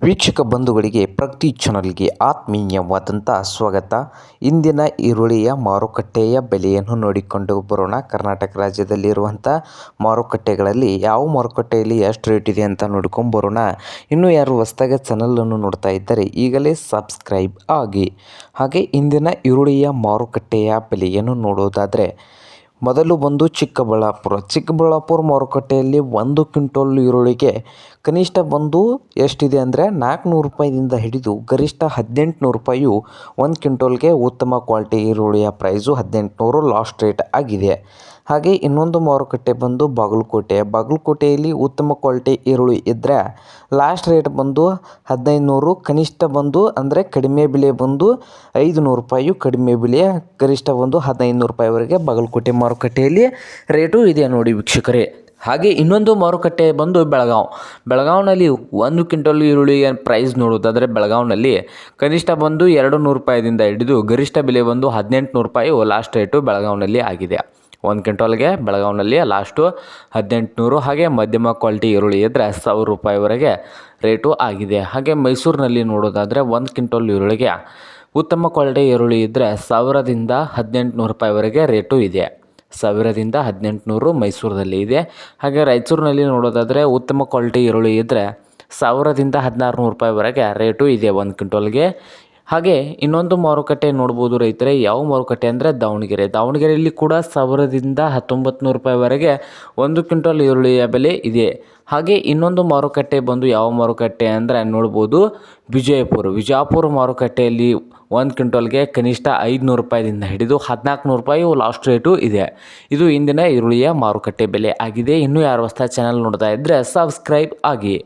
ವೀಕ್ಷಕ ಬಂಧುಗಳಿಗೆ ಪ್ರಗತಿ ಚಾನಲ್ಗೆ ಆತ್ಮೀಯವಾದಂಥ ಸ್ವಾಗತ. ಇಂದಿನ ಈರುಳ್ಳಿಯ ಮಾರುಕಟ್ಟೆಯ ಬೆಲೆಯನ್ನು ನೋಡಿಕೊಂಡು ಬರೋಣ. ಕರ್ನಾಟಕ ರಾಜ್ಯದಲ್ಲಿರುವಂಥ ಮಾರುಕಟ್ಟೆಗಳಲ್ಲಿ ಯಾವ ಮಾರುಕಟ್ಟೆಯಲ್ಲಿ ಎಷ್ಟು ರೇಟ್ ಇದೆ ಅಂತ ನೋಡ್ಕೊಂಡು ಬರೋಣ. ಇನ್ನೂ ಯಾರು ಹೊಸದಾಗಿ ಚಾನಲನ್ನು ನೋಡ್ತಾ ಇದ್ದರೆ ಈಗಲೇ ಸಬ್ಸ್ಕ್ರೈಬ್ ಆಗಿ. ಹಾಗೆ ಇಂದಿನ ಈರುಳ್ಳಿಯ ಮಾರುಕಟ್ಟೆಯ ಬೆಲೆಯನ್ನು ನೋಡೋದಾದರೆ ಮೊದಲು ಬಂದು ಚಿಕ್ಕಬಳ್ಳಾಪುರ ಮಾರುಕಟ್ಟೆಯಲ್ಲಿ 1 ಕ್ವಿಂಟಲ್ ಈರುಳ್ಳಿಗೆ ಕನಿಷ್ಠ ಬಂದು ಎಷ್ಟಿದೆ ಅಂದರೆ 400 ರೂಪಾಯಿದಿಂದ ಹಿಡಿದು ಗರಿಷ್ಠ 1800 ರೂಪಾಯಿ 1 ಕ್ವಿಂಟಲ್ಗೆ. ಉತ್ತಮ ಕ್ವಾಲಿಟಿ ಈರುಳ್ಳಿಯ ಪ್ರೈಸು 1800 ಲಾಸ್ಟ್ ರೇಟ್ ಆಗಿದೆ. ಹಾಗೆ ಇನ್ನೊಂದು ಮಾರುಕಟ್ಟೆ ಬಂದು ಬಾಗಲಕೋಟೆಯಲ್ಲಿ ಉತ್ತಮ ಕ್ವಾಲಿಟಿ ಈರುಳ್ಳಿ ಇದ್ದರೆ ಲಾಸ್ಟ್ ರೇಟ್ ಬಂದು 1500, ಕನಿಷ್ಠ ಬಂದು ಅಂದರೆ ಕಡಿಮೆ ಬೆಲೆ ಬಂದು 500 ರೂಪಾಯಿ, ಕಡಿಮೆ ಬೆಲೆಯ ಗರಿಷ್ಠ ಬಂದು 1500 ರೂಪಾಯಿವರೆಗೆ ಬಾಗಲಕೋಟೆ ಮಾರುಕಟ್ಟೆಯಲ್ಲಿ ರೇಟು ಇದೆ ನೋಡಿ ವೀಕ್ಷಕರೇ. ಹಾಗೆ ಇನ್ನೊಂದು ಮಾರುಕಟ್ಟೆ ಬಂದು ಬೆಳಗಾವಿನಲ್ಲಿ 1 ಕ್ವಿಂಟಲ್ ಈರುಳ್ಳಿಯ ಪ್ರೈಸ್ ನೋಡೋದಾದರೆ ಬೆಳಗಾವಿನಲ್ಲಿ ಕನಿಷ್ಠ ಬಂದು 200 ರೂಪಾಯಿದಿಂದ ಹಿಡಿದು ಗರಿಷ್ಠ ಬೆಲೆ ಬಂದು 1800 ರೂಪಾಯಿ ಲಾಸ್ಟ್ ರೇಟು ಬೆಳಗಾವಿನಲ್ಲಿ ಆಗಿದೆ. 1 ಕ್ವಿಂಟಲ್ಗೆ ಬೆಳಗಾವಿನಲ್ಲಿ ಲಾಸ್ಟು 1800. ಹಾಗೆ ಮಧ್ಯಮ ಕ್ವಾಲಿಟಿ ಈರುಳ್ಳಿ ಇದ್ದರೆ 1000 ರೂಪಾಯಿವರೆಗೆ ರೇಟು ಆಗಿದೆ. ಹಾಗೆ ಮೈಸೂರಿನಲ್ಲಿ ನೋಡೋದಾದರೆ 1 ಕ್ವಿಂಟಲ್ ಈರುಳ್ಳಿಗೆ ಉತ್ತಮ ಕ್ವಾಲಿಟಿ ಈರುಳ್ಳಿ ಇದ್ದರೆ 1000ದಿಂದ 1800 ರೂಪಾಯಿವರೆಗೆ ರೇಟು ಇದೆ. 1000ದಿಂದ 1800 ಮೈಸೂರಿನಲ್ಲಿ ಇದೆ. ಹಾಗೆ ರಾಯಚೂರಿನಲ್ಲಿ ನೋಡೋದಾದರೆ ಉತ್ತಮ ಕ್ವಾಲಿಟಿ ಈರುಳ್ಳಿ ಇದ್ದರೆ 1000ದಿಂದ 1600 ರೂಪಾಯಿವರೆಗೆ ರೇಟು ಇದೆ 1 ಕ್ವಿಂಟಲ್ಗೆ. ಹಾಗೆ ಇನ್ನೊಂದು ಮಾರುಕಟ್ಟೆ ನೋಡ್ಬೋದು ರೈತರೆ. ಯಾವ ಮಾರುಕಟ್ಟೆ ಅಂದರೆ ದಾವಣಗೆರೆಯಲ್ಲಿ ಕೂಡ 1000ದಿಂದ 1900 ರೂಪಾಯಿವರೆಗೆ 1 ಕ್ವಿಂಟಲ್ ಈರುಳ್ಳಿಯ ಬೆಲೆ ಇದೆ. ಹಾಗೆ ಇನ್ನೊಂದು ಮಾರುಕಟ್ಟೆ ಬಂದು ಯಾವ ಮಾರುಕಟ್ಟೆ ಅಂದರೆ ನೋಡ್ಬೋದು ವಿಜಯಪುರ ಮಾರುಕಟ್ಟೆಯಲ್ಲಿ 1 ಕ್ವಿಂಟಲ್ಗೆ ಕನಿಷ್ಠ 500 ರೂಪಾಯಿದಿಂದ ಹಿಡಿದು 1400 ರೂಪಾಯಿ ಲಾಸ್ಟ್ ರೇಟು ಇದೆ. ಇದು ಇಂದಿನ ಈರುಳ್ಳಿಯ ಮಾರುಕಟ್ಟೆ ಬೆಲೆ ಆಗಿದೆ. ಇನ್ನೂ ಯಾರು ಹೊಸ ಚಾನಲ್ ನೋಡ್ತಾ ಇದ್ದರೆ ಸಬ್ಸ್ಕ್ರೈಬ್ ಆಗಿ.